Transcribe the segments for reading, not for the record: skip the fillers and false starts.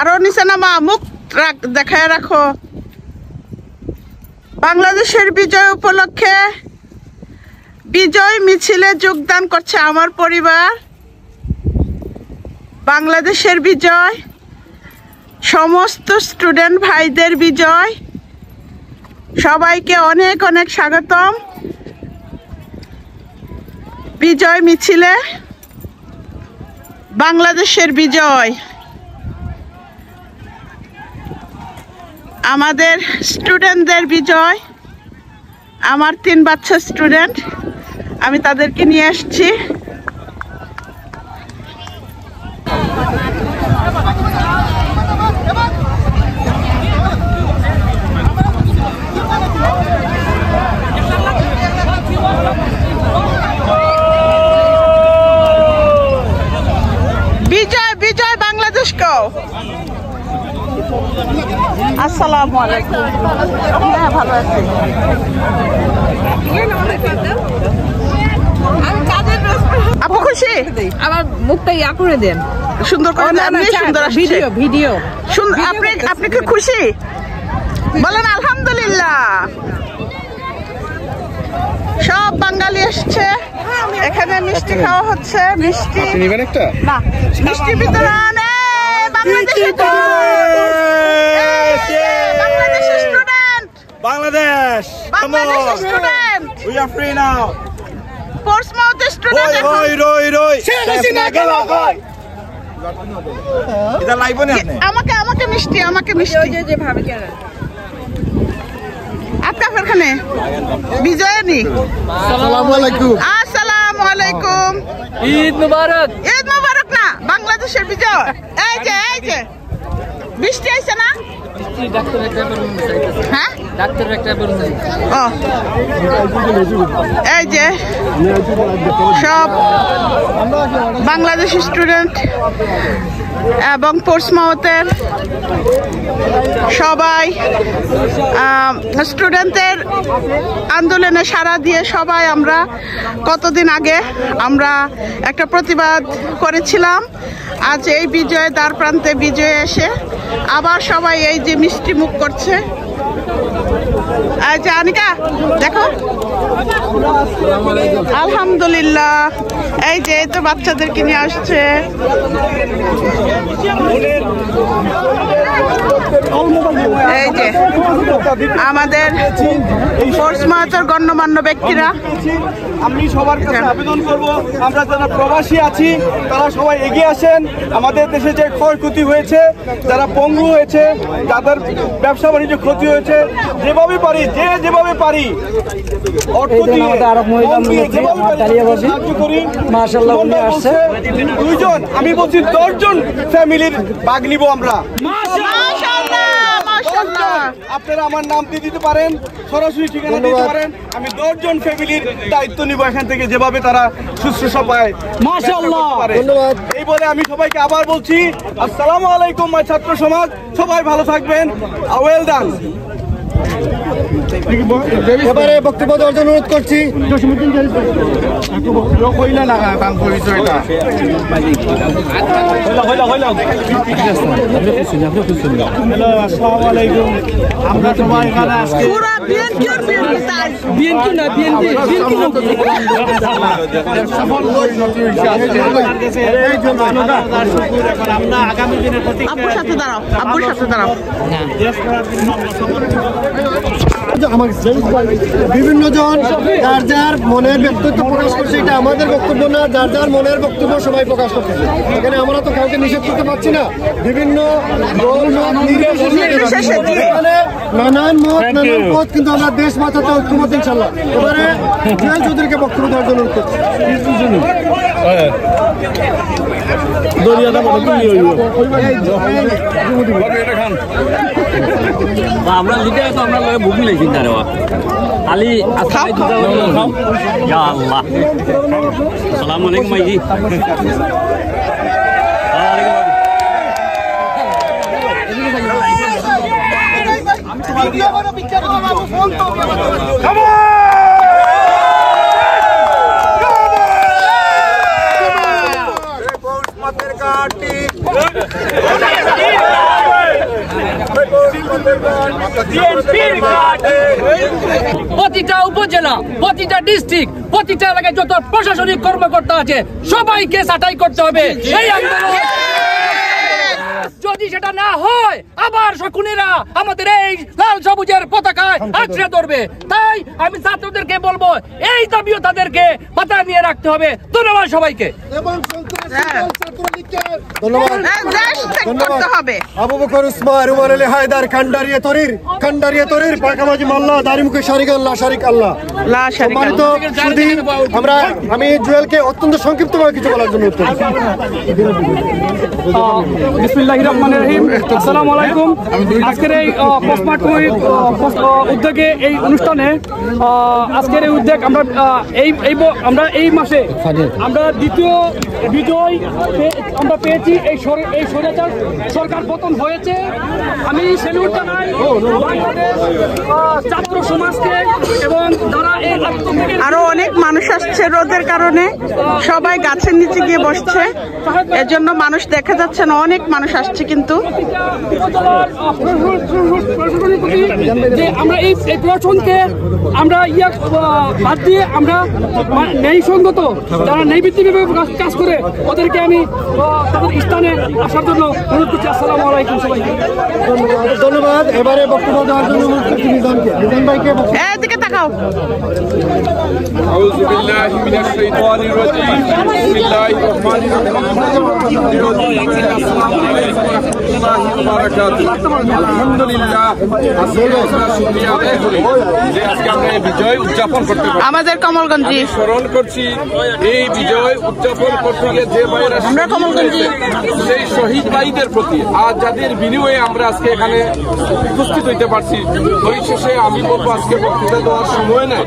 আরো নিচে নামা, মুখ দেখায় রাখো। বাংলাদেশের বিজয় উপলক্ষে বিজয় মিছিলে যোগদান করছে আমার পরিবার। বাংলাদেশের বিজয়, সমস্ত স্টুডেন্ট ভাইদের বিজয়, সবাইকে অনেক অনেক স্বাগতম বিজয় মিছিলে। বাংলাদেশের বিজয়, আমাদের স্টুডেন্টদের বিজয়। আমার 3 বাচ্চা স্টুডেন্ট, আমি তাদেরকে নিয়ে আসছি। বিজয় বিজয় বাংলাদেশ কো। আসসালামু আলাইকুম। হ্যাঁ, ভালো আছি। আপু খুশি? আমার মুখটা ইয়া করে দেন, সুন্দর করে দেন। সুন্দর ভিডিও ভিডিও। আপনি কি খুশি? বলেন আলহামদুলিল্লাহ। সব বাঙালি এসছে এখানে, মিষ্টি খাওয়া হচ্ছে। মিষ্টি না, মিষ্টি বিতরণ। বাংলাদেশের student, Bangladesh, come on. Student, We are free now. পোর্টসমাউথের স্টুডেন্ট। Roy. इधर लाइव बने आपने? আমাকে মিষ্টি, আমাকে মিষ্টি। যে ভাবে কেন आपका फिर खाने विजय नहीं। अस्सलामु अलैकुम। ঈদ মুবারক। ঈদ মুবারক না, বাংলাদেশের বিজয়। এই যে বৃষ্টি আইছে না? ডাক্তার একটা বলুন, হ্যাঁ ডাক্তার একটা বলুন। ও এই যে সব বাংলাদেশি স্টুডেন্ট এবং পোর্টসমাউথের সবাই স্টুডেন্টদের আন্দোলনে সাড়া দিয়ে সবাই আমরা কতদিন আগে আমরা একটা প্রতিবাদ করেছিলাম। আজ এই বিজয় দ্বার প্রান্তে বিজয়ে এসে আবার সবাই এই যে মিষ্টি মুখ করছে। আচ্ছা আনিকা দেখো, আলহামদুলিল্লাহ। এই যে তো বাচ্চাদেরকে নিয়ে আসছে। এই যে আমাদের পোর্টসমাউথের গণ্যমান্য ব্যক্তিরা। আমি সবার কাছে আবেদন করব, আমরা যারা প্রবাসী আছি তারা সবাই এগিয়ে আসেন। আমাদের দেশে যে ক্ষয়ক্ষতি হয়েছে, যারা পঙ্গু হয়েছে, যাদের ব্যবসা বাণিজ্য ক্ষতি হয়েছে, যেভাবে পারি অর্থ দিয়ে সাহায্য করি। মাশাআল্লাহ, উনি আসছে 2 জন, আমি বলছি 10 জন ফ্যামিলির ভাগ নিব আমরা। আপনারা আমার নাম দিয়ে দিতে পারেন, সরাসরি ঠিকানা দিতে পারেন। আমি 10 জন ফ্যামিলির দায়িত্ব নিব এখান থেকে, যেভাবে তারা শুশ্রূষা পায়। মাশাআল্লাহ, ধন্যবাদ। এই বলে আমি সবাইকে আবার বলছি আসসালামু আলাইকুম মাই ছাত্র সমাজ। সবাই ভালো থাকবেন। Well done. এবারে বক্তব্য দেওয়ার জন্য অনুরোধ করছি আমরা সবাই এখানে আজকে আমরা আগামী দিনের আব্বুর সাথে দাঁড়াও, আব্বুর সাথে দাঁড়াও। বিভিন্ন জন যার যার মনের ব্যক্তিত্ব প্রকাশ করছে, এটা আমাদের বক্তব্য না। যার যার মনের বক্তব্য সবাই প্রকাশ করতেছে। এখানে আমরা তো কাউকে নিষেধ করতে পারছি না। বিভিন্ন নানান মত নানান পথ, কিন্তু আমরা দেশ বাঁচাতে ঐক্যবদ্ধ ইনশাল্লাহ। এবারে জয় চৌধুরীকে বক্তব্য দেওয়ার জন্য অনুরোধ করছি। আমরা লিখে তো আমরা বুক মিলাই চিন্তা রে আলী ইয়া আল্লাহ। আসসালামু আলাইকুম ভাইজি। কাটি প্রতিটা উপজেলা, প্রতিটা ডিস্ট্রিক্ট, প্রতিটা এলাকায় যত প্রশাসনিক কর্মকর্তা আছে সবাইকে ছাঁটাই করতে হবে। এই আন্দোলন যদি সেটা না হয় আবার শকুনেরা আমাদের এই লাল সবুজের পতাকায় আঁকড়ে ধরবে। তাই আমি ছাত্রদেরকে বলবো এই দাবিও তাদেরকে মাথায় নিয়ে রাখতে হবে। ধন্যবাদ সবাইকে। আবু বকর উসমান, উমর আলী হায়দার, কান্ডারিয়া তরির, পাকাবাজি মাল্লা, দারিমুখে শারিক আল্লাহ, সম্মানিত সুধী, আমি জুয়েলকে অত্যন্ত সংক্ষিপ্তভাবে কিছু বলার জন্য উত্তর দিচ্ছি। বিসমিল্লাহির রহমানির রহিম। আসসালামু আলাইকুম। আজকের এই পোস্টমার্টম উদ্যোগে এই অনুষ্ঠানে আজকের এই উদ্যোগ আমরা এই মাসে আমরা দ্বিতীয় বিজয় আমরা পেয়েছি। এই স্বৈরাচার সরকার পতন হয়েছে। আমি সেলুট জানাই বাংলাদেশ ছাত্র সমাজকে এবং যারা এই আরো অনেক মানুষ আসছে রোদের কারণে, সবাই গাছের নিচে গিয়ে বসছে, এজন্য মানুষ দেখা যাচ্ছে না, অনেক মানুষ আসছে। কিন্তু যে আমরা এই প্রশাসনকে আমরা বাদ দিয়ে আমরা ন্যায়সঙ্গত যারা ন্যায়ভিত্তিকভাবে কাজ করে ওদেরকে আমি তাদের স্থানে আসার জন্য অনুরোধ করছি। আসসালামু আলাইকুম সবাইকে। ধন্যবাদ। এবারে বক্তব্য দেওয়ার জন্য অনুরোধ করছি মিজানকে। মিজান ভাইকে এদিকে তাকাও। আউযু বিল্লাহি মিনাশ শাইতানির রাজিম। বিসমিল্লাহির রহমানির রহিম। আসসালামু আলাইকুম ওয়া রাহমাতুল্লাহি ওয়া বারাকাতুহু। আলহামদুলিল্লাহ, আমরা শুকরিয়া আদায় করি যে আজকে আমরা এই বিজয় উদযাপন করতে পারছি। আমাদের কমলগঞ্জি স্মরণ করছি এই বিজয় উদযাপন করতে গিয়ে যে ভাইরা আমরা কমলগঞ্জি সেই শহীদ ভাইদের প্রতি আজ যাদের বিনিময়ে আমরা আজকে এখানে উপস্থিত হইতে পারছি। পরিশেষে আমি বলবো আজকে বক্তৃতা দেওয়ার সময় নাই,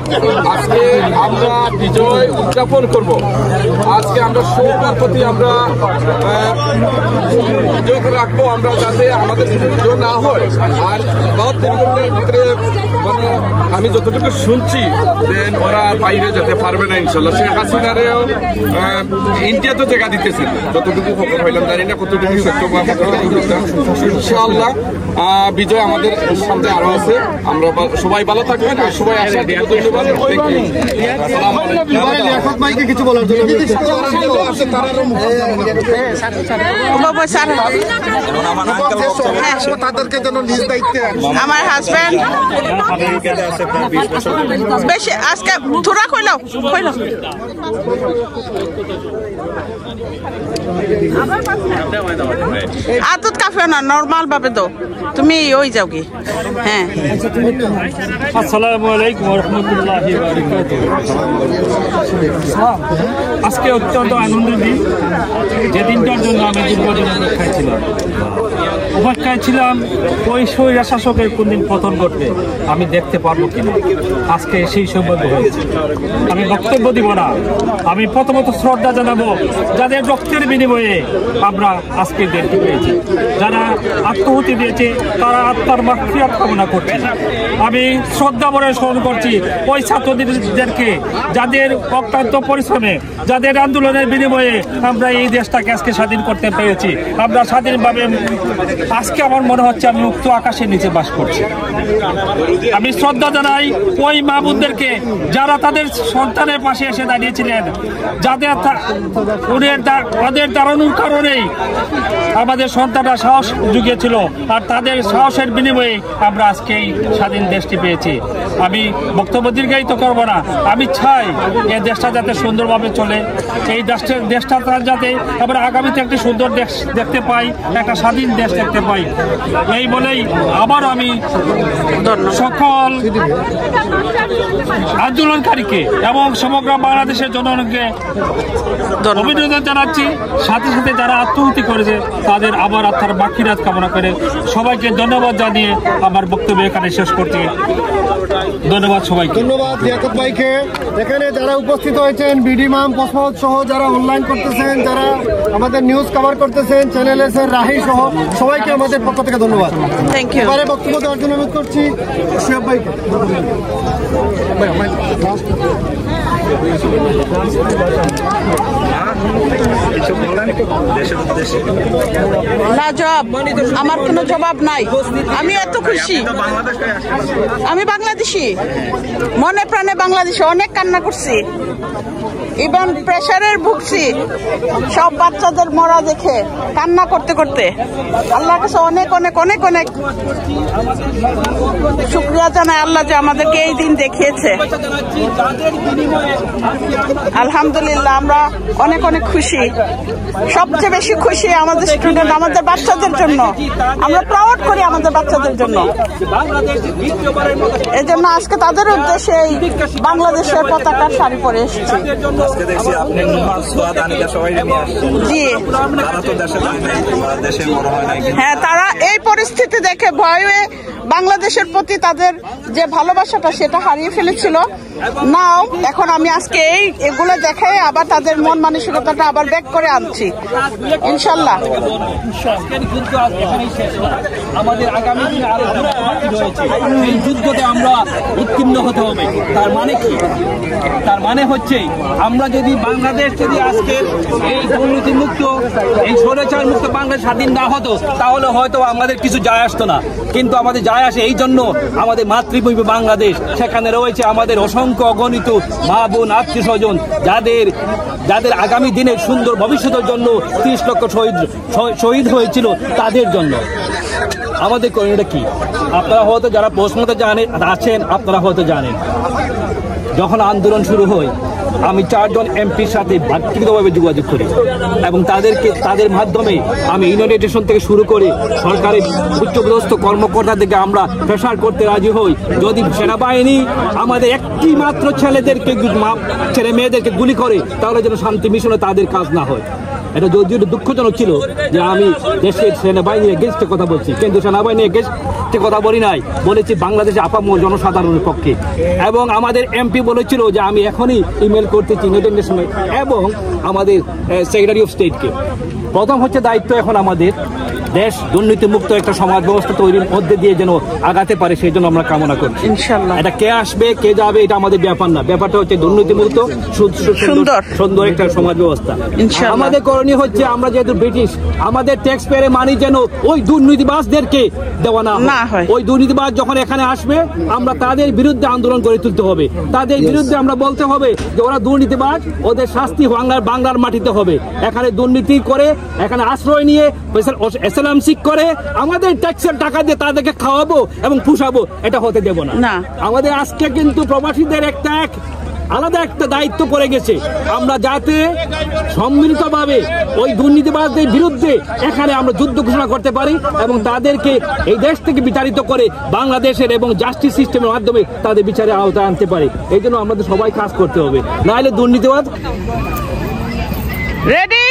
আজকে আমরা বিজয় উদযাপন করব। আজকে আমরা সবার প্রতি আমরা যোগ রাখবো, আমরা যাতে আমাদের বিজয় না হয়। আর ভিতরে মানে আমি যতটুকু শুনছি যে ওরা বাইরে যেতে পারবে না ইনশাল্লাহ। শেখ হাসিনারেও ইন্ডিয়া তো জায়গা দিতেছেন, যতটুকু খবর হইলাম, জানি না কতটুকু সত্য বা ইনশাআল্লাহ বিজয় আমাদের সামনে আরো আছে। আমরা সবাই ভালো থাকবেন আর সবাই আসার ধন্যবাদ। কিছু বলার জন্য তাদেরকে যেন নিজ দায়িত্বে আমার হাজবেন্ড বেশি আজকে থোড়া কইলাও আতুত কাফে না নরমাল ভাবে তো তুমি ওই যাও কি। হ্যাঁ, আসসালামু আলাইকুম ওয়া রাহমাতুল্লাহি ওয়া বারাকাতুহু। আজকে অত্যন্ত আনন্দের দিন, যে দিনটার জন্য আমি দীর্ঘদিন অপেক্ষায় ছিলাম ওই স্বৈরা শাসকের কোন দিন পতন ঘটবে, আমি দেখতে পারবো কিনা। আজকে সেই সৌভাগ্য হয়েছে। আমি বক্তব্য দিব না, আমি প্রথমত শ্রদ্ধা জানাবো যাদের রক্তের বিনিময়ে আমরা আজকে দেখতে পেয়েছি, যারা আত্মহুতি দিয়েছে তারা আত্মার মাগফিরাত কামনা করছে। আমি শ্রদ্ধা ভরে স্মরণ করছি ওই ছাত্রদেরকে যাদের অক্লান্ত পরিশ্রমে, যাদের আন্দোলনের বিনিময়ে আমরা এই দেশটাকে আজকে স্বাধীন করতে পেরেছি। আমরা স্বাধীনভাবে আজকে আমার মনে হচ্ছে আমি মুক্ত আকাশের নিচে বাস করছি। আমি শ্রদ্ধা জানাই ওই মা বোনদেরকে যারা তাদের সন্তানের পাশে এসে দাঁড়িয়েছিলেন, যাদের ওদের দাঁড়ানোর কারণেই আমাদের সন্তানরা সাহস জুগিয়েছিল, আর তাদের সাহসের বিনিময়ে আমরা আজকে এই স্বাধীন দেশটি পেয়েছি। আমি বক্তব্য দীর্ঘায়িত করবো না। আমি চাই এই দেশটা যাতে সুন্দরভাবে চলে, এই দেশটা যাতে আমরা আগামীতে একটি সুন্দর দেশ দেখতে পাই, একটা স্বাধীন দেশ দেখতে পাই। এই বলেই আবার আমি সকল আন্দোলনকারীকে এবং সমগ্র বাংলাদেশের জনগণকে অভিনন্দন জানাচ্ছি। সাথে সাথে যারা আত্মহুতি করেছে তাদের আবার আত্মার মাগফিরাত কামনা করে সবাইকে ধন্যবাদ জানিয়ে আমার বক্তব্য এখানে শেষ করছি। ধন্যবাদ সবাইকে। ধন্যবাদ লিয়াকত ভাইকে। এখানে যারা উপস্থিত হয়েছেন, বিডি মাম, পসমত সহ যারা অনলাইন করতেছেন, যারা আমাদের নিউজ কভার করতেছেন, চ্যানেল এস এর রাহি সহ সবাইকে আমাদের পক্ষ থেকে ধন্যবাদ। Thank you. এবারে বক্তব্য দেওয়ার জন্য অনুরোধ করছি সোহেব ভাইকে। বাংলাদেশের উদ্দেশ্যে? লাজবাব, আমার কোনো জবাব নাই। আমি এত খুশি। আমি বাংলাদেশি, মনে প্রাণে বাংলাদেশি। অনেক কান্না করছি, ইভেন প্রেসারের ভুগছি, সব বাচ্চাদের মরা দেখে কান্না করতে করতে। আল্লাহর কাছে অনেক অনেক অনেক অনেক শুকরিয়া জানাই আল্লাহ যে আমাদেরকে এই দিন দেখিয়েছে। আলহামদুলিল্লাহ, আমরা অনেক অনেক খুশি। সবচেয়ে বেশি খুশি আমাদের স্টুডেন্ট, আমাদের বাচ্চাদের জন্য। আমরা প্রাউড করি আমাদের বাচ্চাদের জন্য। এই জন্য আজকে তাদের উদ্দেশ্যে এই বাংলাদেশের পতাকার শাড়ি পরে এসেছি। আজকে দেখছি আপনি সবাই নিয়ে আসছেন। জি, তারা তো দেশে যায় নাই, দেশে বড় হয় নাই। হ্যাঁ, তারা এই পরিস্থিতি দেখে ভয়ে বাংলাদেশের প্রতি তাদের যে ভালোবাসাটা সেটা হারিয়ে ফেলেছিল। নাও এখন আমি আজকে এগুলো দেখে আবার তাদের মন মানসিকতাটা আবার ব্যাক করে আনছি ইনশাল্লাহ। আমাদের আগামী দিনে আরো রয়েছে, এই যুদ্ধতে আমরা উত্তীর্ণ হতে হবে। তার মানে কি? তার মানে হচ্ছে আমরা যদি বাংলাদেশ যদি আজকে এই দুর্নীতি মুক্ত, এই স্বৈরাচার মুক্ত বাংলাদেশ স্বাধীন না হতো, তাহলে হয়তো আমাদের কিছু যায় আসতো না। কিন্তু আমাদের যায় আসে এই জন্য, আমাদের মাতৃভূমি বাংলাদেশ, সেখানে রয়েছে আমাদের অসংখ্য অগণিত মা বোন আত্মীয় স্বজন, যাদের আগামী দিনের সুন্দর ভবিষ্যতের জন্য 30 লক্ষ শহীদ হয়েছিল, তাদের জন্য আমাদের করণীয়টা কি? আপনারা হয়তো যারা প্রশ্নতে আছেন, আপনারা হয়তো জানেন, যখন আন্দোলন শুরু হয় আমি 4 জন এমপির সাথে ব্যক্তিগতভাবে যোগাযোগ করি এবং তাদের মাধ্যমে আমি ইউনাইটেড নেশন থেকে শুরু করে সরকারের উচ্চপদস্থ কর্মকর্তাদেরকে আমরা প্রেসার করতে রাজি হই, যদি সেনাবাহিনী আমাদের একটি মাত্র ছেলে মেয়েদেরকে গুলি করে, তাহলে যেন শান্তি মিশনে তাদের কাজ না হয়। এটা যদিও দুঃখজনক ছিল যে আমি দেশের সেনাবাহিনীর এগেনস্টে কথা বলছি, কিন্তু সেনাবাহিনীর এগেনস্টে কথা বলি নাই, বলেছি বাংলাদেশে আপামর জনসাধারণের পক্ষে। এবং আমাদের এমপি বলেছিল যে আমি এখনই ইমেল করতেছি ইউনাইটেড নেশনে এবং আমাদের সেক্রেটারি অফ স্টেটকে। প্রথম হচ্ছে দায়িত্ব এখন আমাদের দেশ দুর্নীতিমুক্ত একটা সমাজ ব্যবস্থা তৈরির মধ্যে দিয়ে যেন আগাতে পারে, সেই জন্য আমরা কামনা করছি ইনশাআল্লাহ। এটা কে আসবে কে যাবে এটা আমাদের ব্যাপার না, ব্যাপারটা হচ্ছে দুর্নীতিমুক্ত সুন্দর একটা সমাজ ব্যবস্থা। আমাদের করণীয় হচ্ছে, আমরা যেহেতু ব্রিটিশ, আমাদের ট্যাক্স পেয়ারে মানি যেন ওই দুর্নীতিবাজদেরকে দেওয়া না হয়। ওই দুর্নীতিবাজ যখন এখানে আসবে, আমরা তাদের বিরুদ্ধে আন্দোলন করে তুলতে হবে, তাদের বিরুদ্ধে আমরা বলতে হবে যে ওরা দুর্নীতিবাজ, ওদের শাস্তি বাংলার মাটিতে হবে। এখানে দুর্নীতি করে, এখানে আশ্রয় নিয়ে করে আমাদের ট্যাক্সের টাকা দিয়ে তাদেরকে খাওয়াবো এবং পুষাবো, এটা হতে দেব না। আমাদের আজকে কিন্তু প্রবাসীদের আলাদা একটা দায়িত্ব পড়ে গেছে, আমরা যাতে সম্মিলিতভাবে ওই দুর্নীতিবাজদের বিরুদ্ধে এখানে আমরা যুদ্ধ ঘোষণা করতে পারি এবং তাদেরকে এই দেশ থেকে বিতাড়িত করে বাংলাদেশের এবং জাস্টিস সিস্টেমের মাধ্যমে তাদের বিচারের আওতায় আনতে পারি। এই জন্য আমাদের সবাই কাজ করতে হবে, না হলে দুর্নীতিবাদ। রেডি,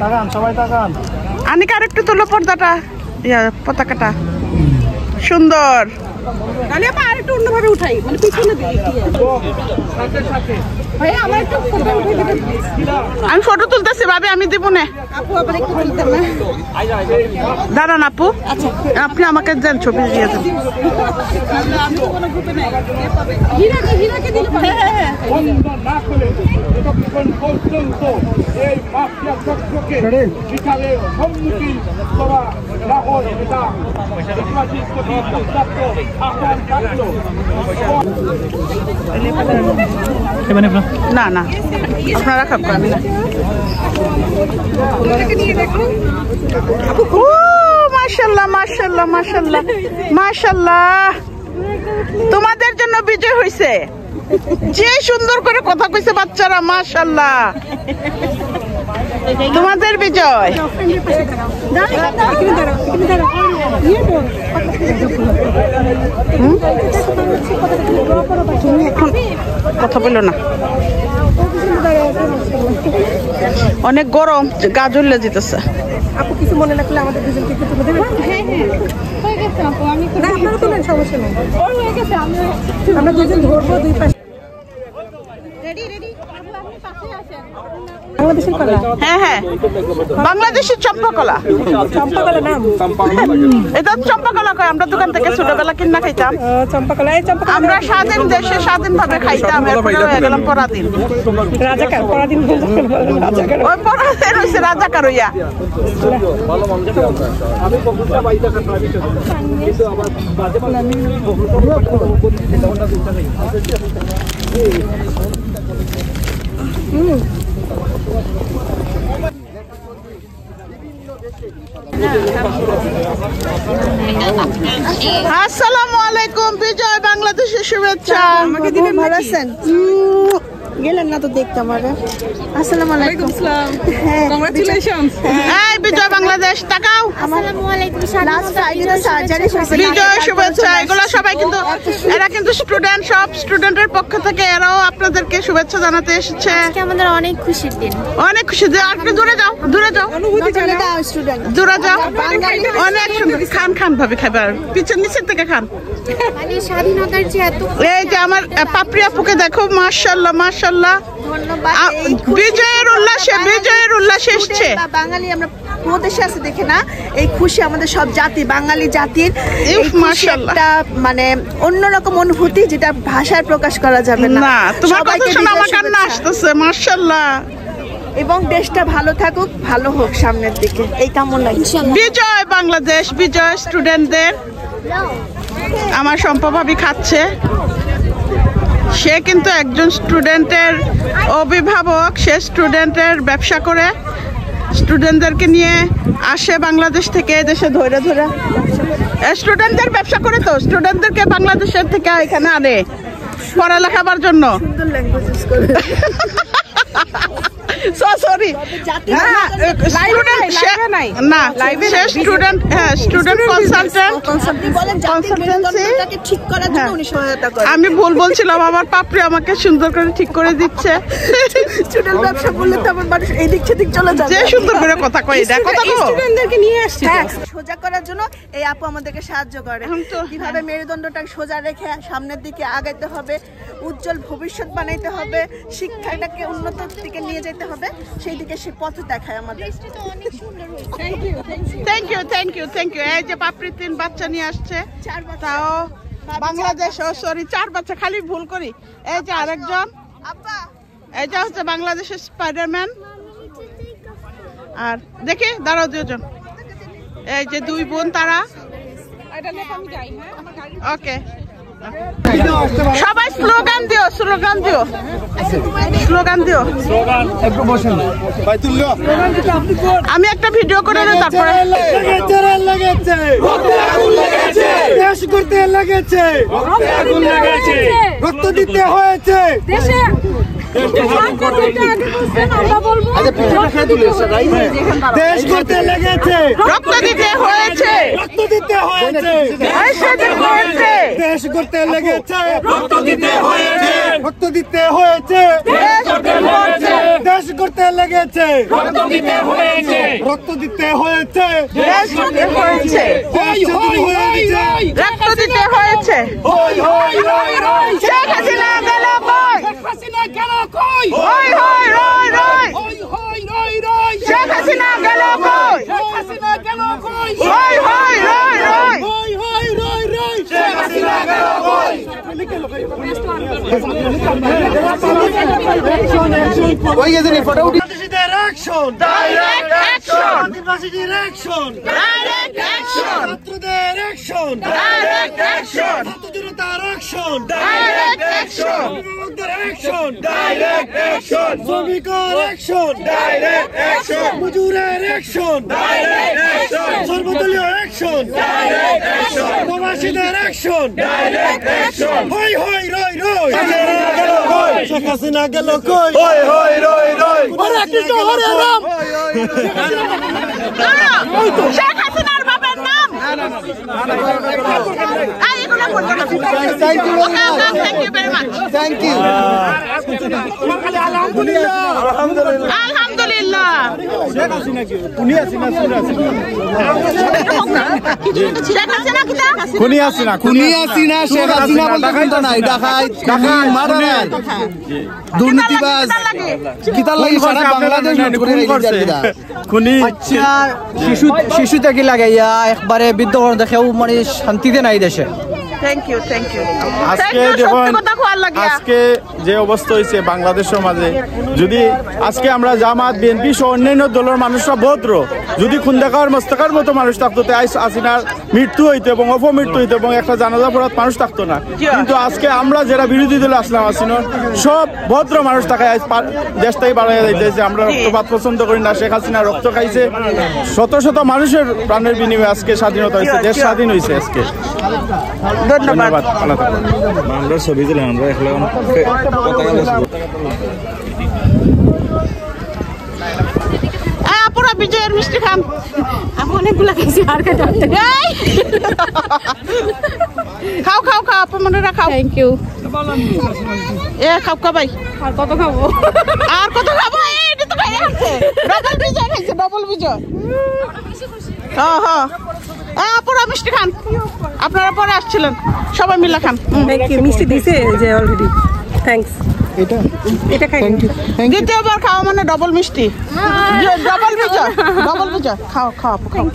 তাকান সবাই তাকান। আনিকা আরেকটু তোলো পর্দাটা, পতাকাটা সুন্দর। আরেকটু অন্যভাবে উঠাই, মানে পিছনে আমি ফটো তুলতেছি ভাবে, আমি দিব না। দাঁড়ান আপু, আপনি আমাকে দেন, ছবি দিয়ে দেন। না না, আপনারা খাবেন, আমি না। মাশাআল্লাহ মাশাআল্লাহ মাশাআল্লাহ মাশাআল্লাহ, তোমাদের জন্য বিজয় হয়েছে। যে সুন্দর করে কথা কইছে বাচ্চারা, মাশাআল্লাহ, তোমাদের বিজয়। তুমি এখন কথা বলো না, অনেক গরম, গা জ্বলে যেতেছে। আপু কিছু মনে রাখলে আমাদের দুজনকে একটু তুলে দেবেন? হ্যাঁ হ্যাঁ, হয়ে গেছে আপু, আমি না আপনারা তোলেন, সমস্যা নেই। হয়ে গেছে, আমরা দুজন ধরবো দুই পাশে। রেডি রেডি, আপু আপনি বাংলাদেশের কলা। হ্যাঁ হ্যাঁ, বাংলাদেশের চম্পা কলা। চম্পা কলা নাম? এটা চম্পা কলা কয়, আমরা দোকান থেকে ছোটবেলা কিনা খাইতাম। চম্পা কলা, এই চম্পা কলা আমরা স্বাধীন দেশে স্বাধীনভাবে খাইতাম, এরপরে হয়ে গেলাম পরাধীন। রাজাকার, পরাধীন রাজাকার। ওই পরাধীন হচ্ছে রাজাকার হইয়া। আসসালামু আলাইকুম, বিজয় বাংলাদেশের শুভেচ্ছা। আমাকে দিলেন, ভালো আছেন? গেলেন না তো দেখতে আমারে। আসসালামু আলাইকুম। হ্যাঁ, কংগ্রাচুলেশনস। এই বিজয় বাংলাদেশ, তাকাও। আসসালামু আলাইকুম। লাস্ট ফ্রাইডে সার্জারি হয়েছে। বিজয় শুভেচ্ছা। এগুলো সবাই কিন্তু, এরা কিন্তু স্টুডেন্ট, সব স্টুডেন্টের পক্ষ থেকে এরাও আপনাদেরকে শুভেচ্ছা জানাতে এসেছে। আজকে আমাদের অনেক খুশির দিন। অনেক খুশি। আর একটু দূরে যাও, দূরে যাও, অনুভূতি জানাও স্টুডেন্ট। দূরে যাও। অনেক সুন্দর। খান খান ভাবে খাবার, পিছন নিচের থেকে খান। মানে স্বাধীনতার যে এত এই যে আমার পাপড়ি আপুকে দেখো, মাশাআল্লাহ মাশাআল্লাহ। ধন্যবাদ। বিজয়ের উল্লাসে, বিজয়ের উল্লাসে এসছে। বাঙালি আমরা প্রদেশে আছে দেখে না, এই খুশি আমাদের সব জাতি, বাঙালি জাতির মাশাআল্লাহ একটা মানে অন্যরকম অনুভূতি, যেটা ভাষায় প্রকাশ করা যাবে না। না, তোমার কথা শুনে আমার কান্না আসতেছে। মাশাআল্লাহ। এবং দেশটা ভালো থাকুক, ভালো হোক সামনের দিকে, এই কামনা। বিজয় বাংলাদেশ, বিজয় স্টুডেন্টদের। আমার সম্পা ভাবি খাচ্ছে। সে কিন্তু একজন স্টুডেন্টের অভিভাবক, সে স্টুডেন্টের ব্যবসা করে, স্টুডেন্টদেরকে নিয়ে আসে বাংলাদেশ থেকে দেশে ধরে ধরে। স্টুডেন্টদের ব্যবসা করে, তো স্টুডেন্টদেরকে বাংলাদেশের থেকে এখানে আনে পড়ালেখার জন্য। সরি, আমি ভুল বলছিলাম। আমার পাপড়ি আমাকে সুন্দর করে ঠিক করে দিচ্ছে। স্টুডেন্ট ব্যবসা করলে তো আমার মানুষ এদিক সেদিক চলে যাবে। যে সুন্দর করে কথা কই, এটা কথা বলো। স্টুডেন্টদেরকে নিয়ে আসছি সোজা করার জন্য। এই আপু আমাদেরকে সাহায্য করে কিভাবে মেরুদণ্ডটা সোজা রেখে সামনের দিকে আগাইতে হবে, উজ্জ্বল ভবিষ্যৎ বানাইতে হবে, শিক্ষাটাকে উন্নত দিকে নিয়ে যেতে হবে, সেই দিকে সে পথ দেখায় আমাদের। Thank you thank you thank you. এই যে পাপড়ি 3 বাচ্চা নিয়ে আসছে, তাও বাংলাদেশ। ও সরি, 4 বাচ্চা, খালি ভুল করি। এই যে আরেকজন, এটা হচ্ছে বাংলাদেশের স্পাইডারম্যান। আর দেখি, দাঁড়াও দুজন। এই যে 2 বোন, তারা। ওকে, সবাই স্লোগান দিও, স্লোগান দিও, স্লোগান দিও। আমি একটা ভিডিও করে নেব, তারপরে দেশ করতে লেগেছে, রক্ত দিতে হয়েছে। দেশ করতে লেগেছে, রক্ত দিতে হয়েছে, রক্ত দিতে হয়েছে। দেশ করতে লেগেছে, রক্ত দিতে হয়েছে, রক্ত দিতে হয়েছে। দেশ করতে লেগেছে, রক্ত দিতে হয়েছে, রক্ত দিতে হয়েছে। দেশ করতে হয়েছে, রক্ত দিতে হয়েছে। শেখ হাসিনা গেল কই, হই হই রই রই, শেখ হাসিনা গেল কই, হই হই রই রই, শেখ হাসিনা গেল কই। আদিবাসীদের অ্যাকশন, ডাইরেক্ট অ্যাকশন, আদিবাসীদের অ্যাকশন, ডাইরেক্ট অ্যাকশন, ছাত্রদের অ্যাকশন, ডাইরেক্ট অ্যাকশন, ছাত্র জনতার অ্যাকশন, ডাইরেক্ট অ্যাকশন, অভিভাবকদের অ্যাকশন, ডাইরেক্ট অ্যাকশন, শ্রমিকের অ্যাকশন, ডাইরেক্ট অ্যাকশন, মজুরের অ্যাকশন, ডাইরেক্ট অ্যাকশন, সর্বদলীয় অ্যাকশন, ডাইরেক্ট অ্যাকশন, প্রবাসীদের অ্যাকশন, ডাইরেক্ট অ্যাকশন। হই হই রই রই, শেখ হাসিনা গেল কই, হই হই রই রই। হরে কৃষ্ণ হরে রাম। শেখ হাসিনার বাবার নাম। Thank you very much. Thank you very much. Thank you. Alhamdulillah. Alhamdulillah. দুর্নীতিবাজ কিতার লাগি সারা বাংলাদেশ শিশু থেকে লাগাইয়া একবারে বিদ্যমান দেখেও মানে শান্তিতে নাই দেশে। আজকে দেখুন আজকে যে অবস্থা হয়েছে বাংলাদেশ সমাজে, যদি আজকে আমরা জামাত বিএনপি সহ অন্যান্য দলের মানুষরা ভদ্র, যদি খুন্দাকার মস্তাকার মতো মানুষ থাকতো হাসিনার মৃত্যু হইতো এবং অপমৃত্যু হইতো এবং একটা জানাজা পড়াত মানুষ থাকতো না। কিন্তু আজকে আমরা যারা বিরোধী দলে আসলাম হাসিনার সব ভদ্র মানুষ থাকায় দেশটাই বাড়াইয়া যাইতেছে। আমরা রক্তপাত পছন্দ করি না, শেখ হাসিনা রক্ত খাইছে, শত শত মানুষের প্রাণের বিনিময়ে আজকে স্বাধীনতা হয়েছে, দেশ স্বাধীন হয়েছে আজকে। ধন্যবাদ। আমরা ছবি দিলাম, আমরা পুরা বিজয়ের মিষ্টি খান। আমি অনেকগুলা খাইছি আর খাও খাও খাও আপু মনেরা খাও। Thank you. খাও ভাই। আর কত খাবো? এটা তো খাই আছে। ডবল বিজয় খাইছে, ডবল বিজয়। পুরা মিষ্টি খান। আপনারা পরে আসছিলেন, সবাই মিলে খান। মিষ্টি দিছে যে অলরেডি। থ্যাঙ্কস। এটা খাই। দ্বিতীয়বার খাওয়া মানে ডবল মিষ্টি, ডবল বিজয়। খাও আপু খাও।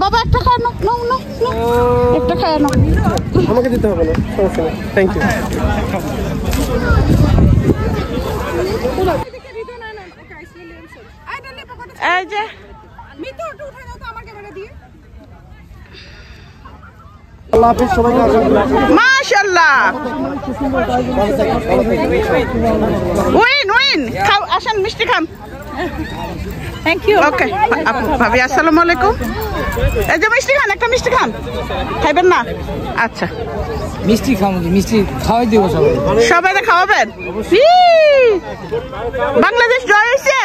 বাবা একটা খায় না, একটা খায় না, আমাকে দিতে হবে না, সমস্যা নেই। Thank you. এই যে আল্লাহ হাফেজ সবাইকে। মাশাআল্লাহ, উইন খাও, আসেন মিষ্টি খান। Thank you. ওকে ভাবি, আসসালামু আলাইকুম। এই যে মিষ্টি খান, একটা মিষ্টি খান, খাইবেন না? আচ্ছা মিষ্টি খাবো, মিষ্টি খাওয়াই দিব সবাই খাওয়াবেন। বাংলাদেশ জয় হয়েছে।